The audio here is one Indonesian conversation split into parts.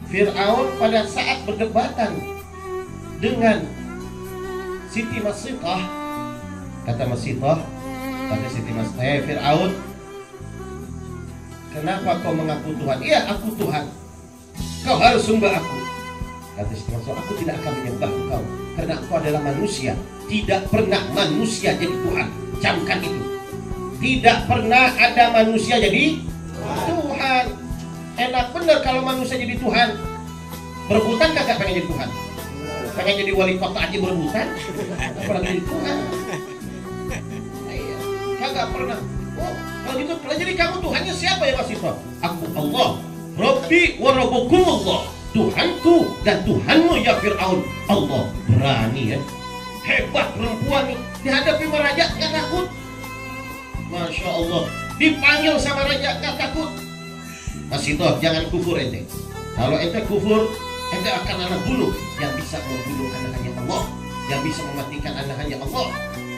Fir'aun pada saat berdebatan dengan Siti Masitah, kata Masitah, kata Siti Masitah, Fir'aun, kenapa kau mengaku Tuhan? Iya, aku Tuhan. Kau harus sembah aku. Kata Siti Masitah, aku tidak akan menyembah engkau karena engkau adalah manusia. Tidak pernah manusia jadi Tuhan. Camkan itu. Tidak pernah ada manusia jadi Tuhan. Enak bener kalau manusia jadi Tuhan. Berebutan kagak pengen jadi Tuhan? Pengen jadi wali kota aja berebutan? Apalagi jadi Tuhan? Kagak pernah. Oh, kalau gitu, kalau jadi kamu Tuhannya siapa ya Mas Ito? Aku Allah, Rabbi wa Rabbukum Allah, Tuhanku dan Tuhanmu ya Fir'aun. Allah berani ya. Hebat perempuan nih, dihadapi sama raja gak takut. Masya Allah, dipanggil sama raja gak takut. Mas Ito, jangan kufur ente. Kalau ente kufur, ente akan anak bunuh. Yang bisa membunuh anak hanya Allah, yang bisa mematikan anak hanya Allah.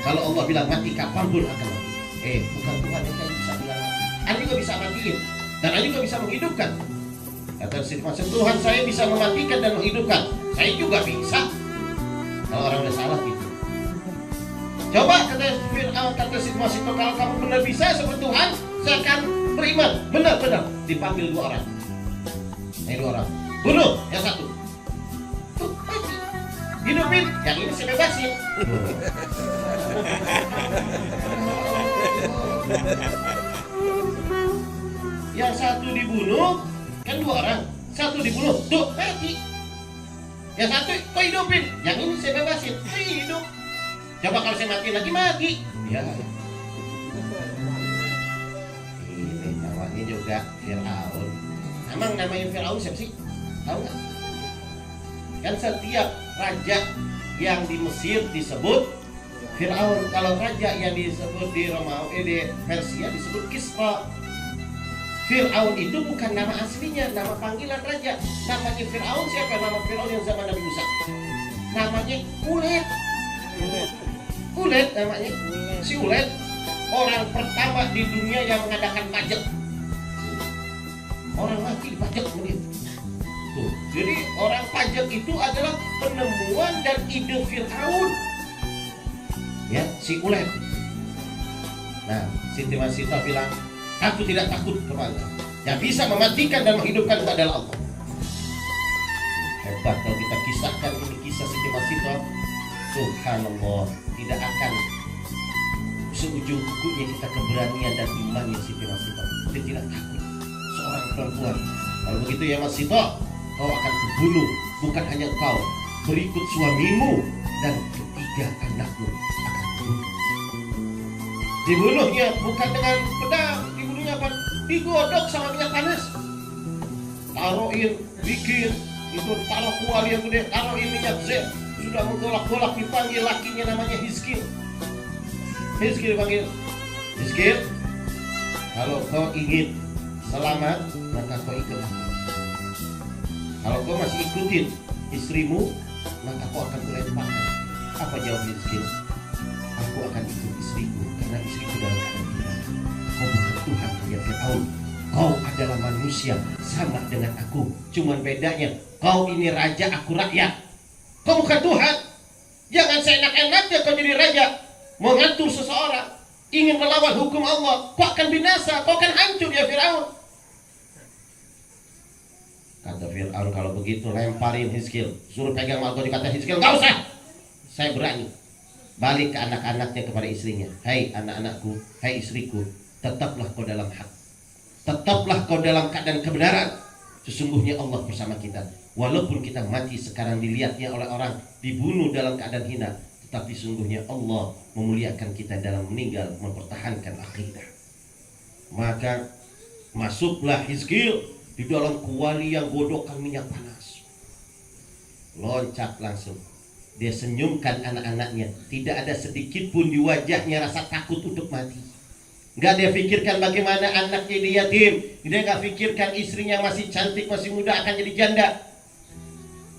Kalau Allah bilang mati, kapanpun akan mati. Bukan Tuhan yang bisa bilang mati. Anda juga bisa matiin, dan Anda juga bisa menghidupkan. Kata Siti Masitah, Tuhan saya bisa mematikan dan menghidupkan. Saya juga bisa. Kalau orang udah salah gitu. Coba kata Fir'aun, kata Siti Masitah, kalau kamu benar bisa seperti Tuhan, saya akan beriman. Benar-benar. Dipanggil dua orang. Dua orang. Bunuh yang satu. Tuh, mati. Hidupin. Yang ini saya bebasin. Yang satu dibunuh, kan dua orang. Satu dibunuh, tuh mati. Yang satu kau hidupin. Yang ini saya bebasin. Hidup. Coba kalau saya mati lagi mati. Ya. Ini namanya juga Fir'aun. Emang namanya Fir'aun siapa sih? Tahu nggak? Kan setiap raja yang di Mesir disebut Fir'aun. Kalau raja yang disebut di Romawi, di Persia disebut Kisra. Fir'aun itu bukan nama aslinya, nama panggilan raja. Namanya Fir'aun siapa? Nama Fir'aun yang zaman Nabi Musa. Namanya Ulet. Ulet namanya. Si Ulet orang pertama di dunia yang mengadakan pajak. Orang mati dipajak kemudian. Tuh, jadi orang pajak itu adalah penemuan dan ide Fir'aun. Ya, si Ulet. Nah, Siti Masitah bilang, aku tidak takut kepada yang bisa mematikan dan menghidupkan itu adalah Allah. Hebat kalau kita kisahkan ini kisah Siti Masitah. Subhanallah, tidak akan seujung kukunya kita keberanian dan imannya Siti Masitah. Dia tidak takut. Seorang perempuan. Kalau begitu ya Masitah, kau akan kubunuh. Bukan hanya kau, berikut suamimu dan ketiga anakmu akan kubunuh. Dibunuhnya bukan dengan pedang, dibunuhnya apa? Digodok sama minyak panas. Taruhin, bikin, itu taruh kuali yang gede, taruhin minyak zet. Sudah menggolak-golak, dipanggil lakinya namanya Hizkil. Hizkil dipanggil, Hizkil, kalau kau ingin selamat, maka kau ikut aku. Kalau kau masih ikutin istrimu, maka kau akan kulemparkan. Apa jawab Hizkil? Aku akan ikut istriku karena istriku dalam keadaan hidup. Kau bukan Tuhan ya Fir'aun. Kau adalah manusia sama dengan aku. Cuman bedanya kau ini raja, aku rakyat. Kau bukan Tuhan. Jangan seenak-enaknya kau jadi raja, mengatur seseorang, ingin melawan hukum Allah. Kau akan binasa, kau akan hancur ya Fir'aun. Kata Fir'aun, kalau begitu lemparin Hizkil, suruh pegang mahkota. Kata Hizkil, gak usah, saya berani. Balik ke anak-anaknya kepada istrinya. Hai anak-anakku, hai istriku, tetaplah kau dalam hak. Tetaplah kau dalam keadaan kebenaran. Sesungguhnya Allah bersama kita. Walaupun kita mati sekarang dilihatnya oleh orang, dibunuh dalam keadaan hina, tetapi sungguhnya Allah memuliakan kita dalam meninggal mempertahankan akidah. Maka masuklah Hizkil di dalam kuali yang godokan minyak panas. Loncat langsung. Dia senyumkan anak-anaknya. Tidak ada sedikit pun di wajahnya rasa takut untuk mati. Gak dia pikirkan bagaimana anaknya dia yatim. Dia gak pikirkan istrinya masih cantik, masih muda akan jadi janda.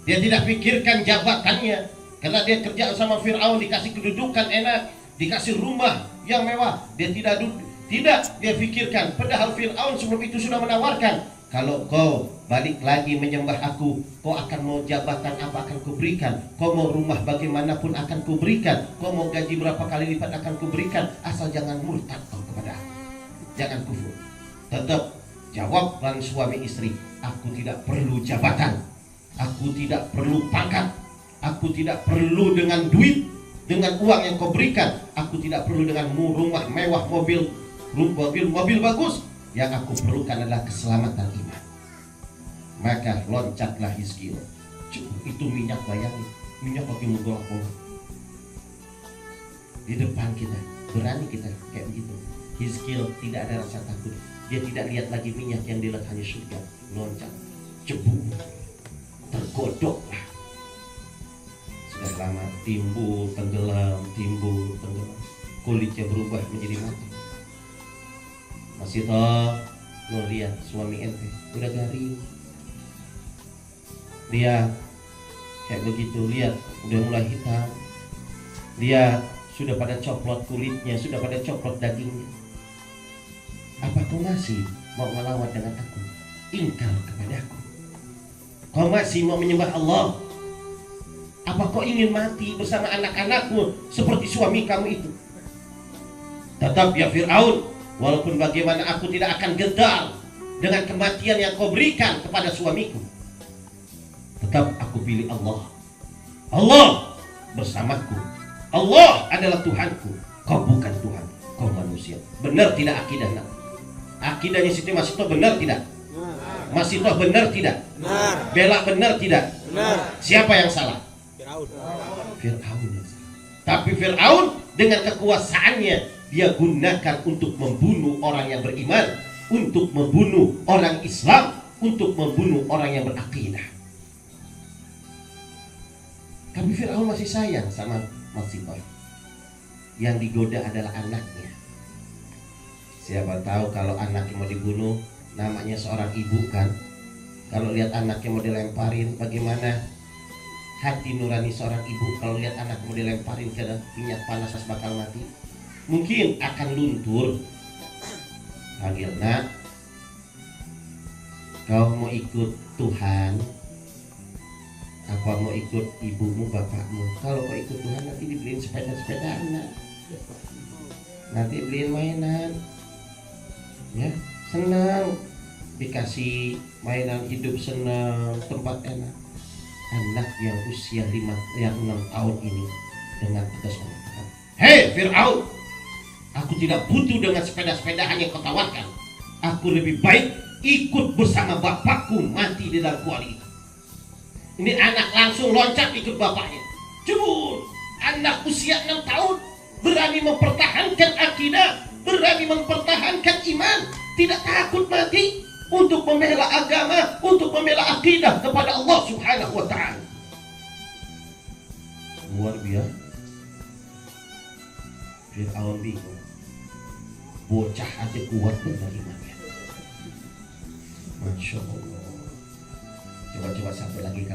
Dia tidak pikirkan jabatannya. Karena dia kerja sama Fir'aun, dikasih kedudukan enak, dikasih rumah yang mewah. Dia tidak dia pikirkan. Padahal Fir'aun sebelum itu sudah menawarkan, Kalau kau balik lagi menyembah aku, kau akan mau jabatan apa akan kuberikan, kau mau rumah bagaimanapun akan kuberikan, kau mau gaji berapa kali lipat akan kuberikan, asal jangan murtad kau kepada aku, jangan kufur. Tetap jawabkan suami istri, aku tidak perlu jabatan, aku tidak perlu pangkat, aku tidak perlu dengan duit, dengan uang yang kau berikan, aku tidak perlu dengan rumah mewah, mobil bagus. Yang aku perlukan adalah keselamatan iman. Maka loncatlah Hizkil. Itu minyak, bayangin, minyak bagi menggolak-golak di depan kita, berani kita kayak begitu. Hizkil tidak ada rasa takut. Dia tidak lihat lagi minyak yang dilihat hanya surga. Loncat, cebu, tergodoklah. Sudah lama timbul, tenggelam, kulitnya berubah menjadi mati. Masih toh, lo lihat suami ente udah garing, dia kayak begitu, lihat udah mulai hitam, lihat sudah pada coplot kulitnya, sudah pada coplot dagingnya. Apa kau masih mau melawan dengan aku, ingkar kepada aku? Kau masih mau menyembah Allah? Apa kau ingin mati bersama anak-anakmu seperti suami kamu itu? Tetap ya Fir'aun, walaupun bagaimana aku tidak akan gedar dengan kematian yang kau berikan kepada suamiku. Tetap aku pilih Allah. Allah bersamaku. Allah adalah Tuhanku. Kau bukan Tuhan, kau manusia. Benar tidak akidah? Akidahnya Siti Masito benar tidak? Masito benar tidak? Bela benar tidak? Siapa yang salah? Fir'aun yang salah. Tapi Fir'aun dengan kekuasaannya, dia gunakan untuk membunuh orang yang beriman, untuk membunuh orang Islam, untuk membunuh orang yang berakidah. Tapi Fir'aun masih sayang sama Masito. Yang digoda adalah anaknya. Siapa tahu kalau anaknya mau dibunuh, namanya seorang ibu kan. Kalau lihat anaknya mau dilemparin, bagaimana hati nurani seorang ibu kalau lihat anak mau dilemparin ke minyak panas bakal mati? Mungkin akan luntur. Panggil, nak, kau mau ikut Tuhan apa mau ikut ibumu bapakmu? Kalau kau ikut Tuhan nanti dibeliin sepeda-sepeda anak, nanti beliin mainan, ya senang, dikasih mainan hidup senang, tempat enak. Anak yang usia 6 tahun ini dengan tegas mengatakan, hei Fir'aun, aku tidak butuh dengan sepeda-sepedaan yang kau tawarkan. Aku lebih baik ikut bersama bapakku mati di dalam kuali itu. Ini anak langsung loncat ikut bapaknya. Jebul, anak usia 6 tahun berani mempertahankan akidah, berani mempertahankan iman, tidak takut mati untuk membela agama, untuk membela akidah kepada Allah Subhanahu wa ta'ala. Luar biasa. Fir'aun bingung. Bocah aja kuat benar imannya. Masya Allah. Coba satu lagi,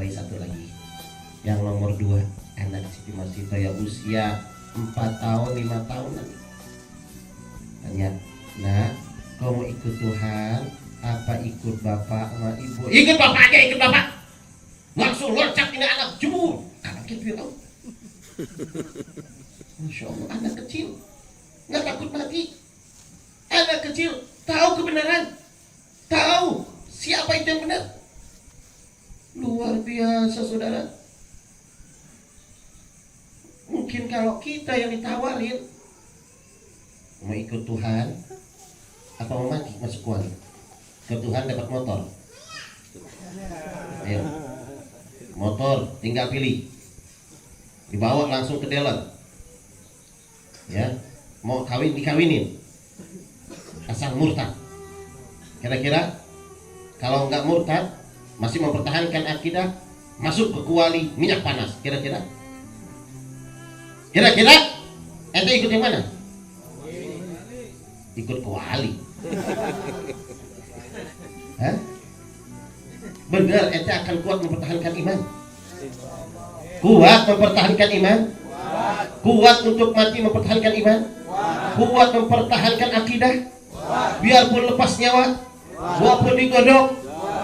Yang nomor 2, anak Siti Masito yang usia 4 tahun, 5 tahun lagi. Tanya, nah, kau mau ikut Tuhan apa ikut bapak sama ibu? Ikut bapak aja, ikut bapak. Langsung loncat ini anak jebul. Anaknya Fir'aun. Masya Allah, anak kecil nggak takut mati. Anak kecil tahu kebenaran, tahu siapa itu yang benar. Luar biasa saudara. Mungkin kalau kita yang ditawarin, mau ikut Tuhan apa mau mati masuk kuali, ke Tuhan dapat motor. Ayo, motor tinggal pilih, dibawa langsung ke dealer. Ya, mau kawin dikawinin, asal murtad. Kira-kira kalau nggak murtad, masih mempertahankan akidah, masuk ke kuali minyak panas. Kira-kira ente ikut yang mana? Ikut kuali. Hah? Benar ente akan kuat mempertahankan iman? Kuat mempertahankan iman? Kuat untuk mati mempertahankan iman? Kuat mempertahankan akidah? Biarpun lepas nyawa, walaupun digodok,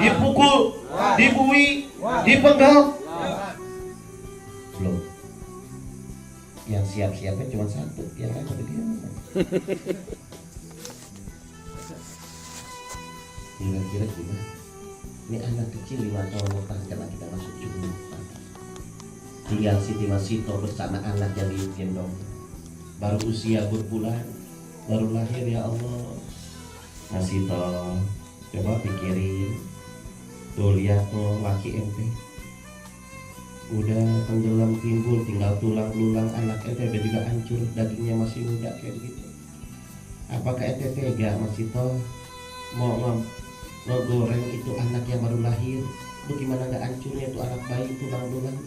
dipukul, dibui, dipenggal. Belum. Yang siap-siapnya cuma satu, yang lain pada diam. Kira-kira gimana? Ini anak kecil 5 tahun karena kita masuk Jumat. Tinggal Siti Masito bersama anak yang digendong. Baru usia berbulan, baru lahir ya Allah. Masito, coba pikirin. Tuh lihat laki ente. Udah tenggelam timbul, tinggal tulang belulang anak ente udah juga hancur, dagingnya masih muda kayak begitu. Apakah ente tega Masito mau ngegoreng itu anak yang baru lahir? Bagaimana gak hancurnya itu anak bayi tulang belulang?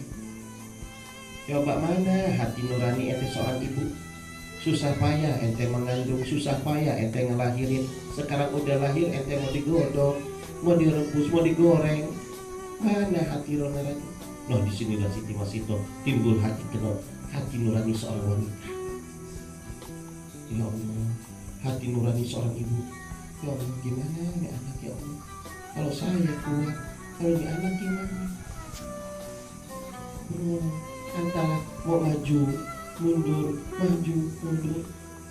Coba mana hati nurani ente seorang ibu? Susah payah ente mengandung, susah payah ente ngelahirin. Sekarang udah lahir ente mau digodok, mau direbus, mau digoreng. Mana hati nurani? Noh disinilah Siti Masito timbul hati nurani seorang wanita. Ya Allah, hati nurani seorang ibu. Ya Allah, gimana ini anak ya Allah? Kalau saya kuat, kalau ini anak gimana? Antara mau maju, mundur, maju, mundur.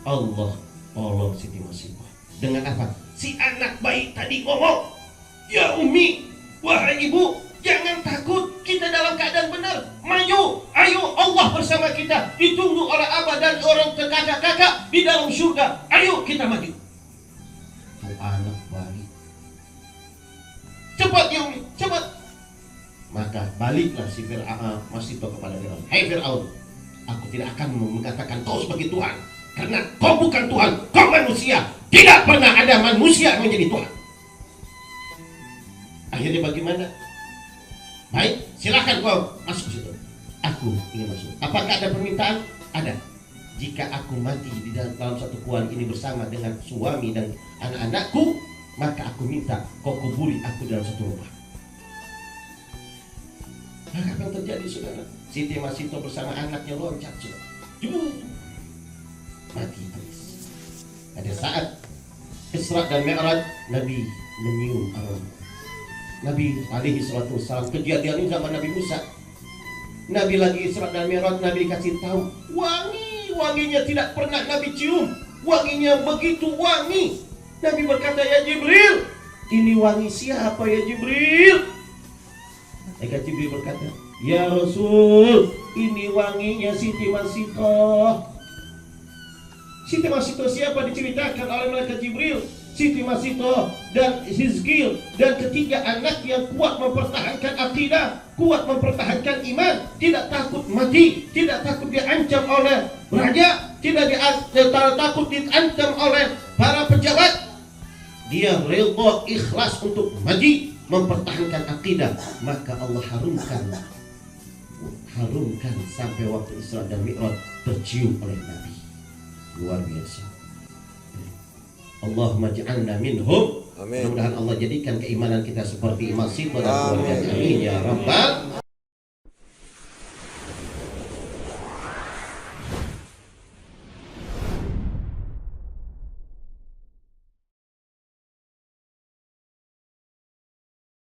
Allah tolong Siti Masito. Dengan apa? Si anak bayi tadi ngomong, ya Umi, wahai ibu, jangan takut, kita dalam keadaan benar. Maju, ayo, Allah bersama kita. Ditunggu oleh abah dan orang kakak-kakak di dalam surga. Ayo kita maju. Tuh anak bayi. Cepat ya Umi, cepat. Maka baliklah si Masito kepada Firaun. Hai Firaun, aku tidak akan mengatakan kau sebagai Tuhan, karena kau bukan Tuhan, kau manusia. Tidak pernah ada manusia yang menjadi Tuhan. Akhirnya bagaimana? Baik, silakan kau masuk situ. Aku ingin masuk. Apakah ada permintaan? Ada. Jika aku mati di dalam satu kuali ini bersama dengan suami dan anak-anakku, maka aku minta kau kuburi aku dalam satu rumah. Maka apa yang terjadi saudara? Siti Masito bersama anaknya loncat saudara. Mati habis. Pada saat Isra dan Mi'raj, Nabi menyium aroma. Nabi alaihi salatu wassalam, kejadian ini zaman Nabi Musa. Nabi lagi Isra dan Mi'raj, Nabi kasih tahu, wanginya tidak pernah Nabi cium. Wanginya begitu wangi. Nabi berkata, ya Jibril, ini wangi siapa ya Jibril? Malaikat Jibril berkata, ya Rasul, ini wanginya Siti Masito. Siti Masito siapa diceritakan oleh Malaikat Jibril? Siti Masito dan Hizkil dan ketiga anak yang kuat mempertahankan akidah, kuat mempertahankan iman, tidak takut mati, tidak takut diancam oleh raja, tidak takut diancam oleh para pejabat. Dia redha ikhlas untuk mati, mempertahankan akidah, maka Allah harumkan sampai waktu Isra dan Mi'raj tercium oleh Nabi. Luar biasa. Allahumma ja'alna minhum. Mudah-mudahan Allah jadikan keimanan kita seperti Masito dan keluarga. Amin ya rabbal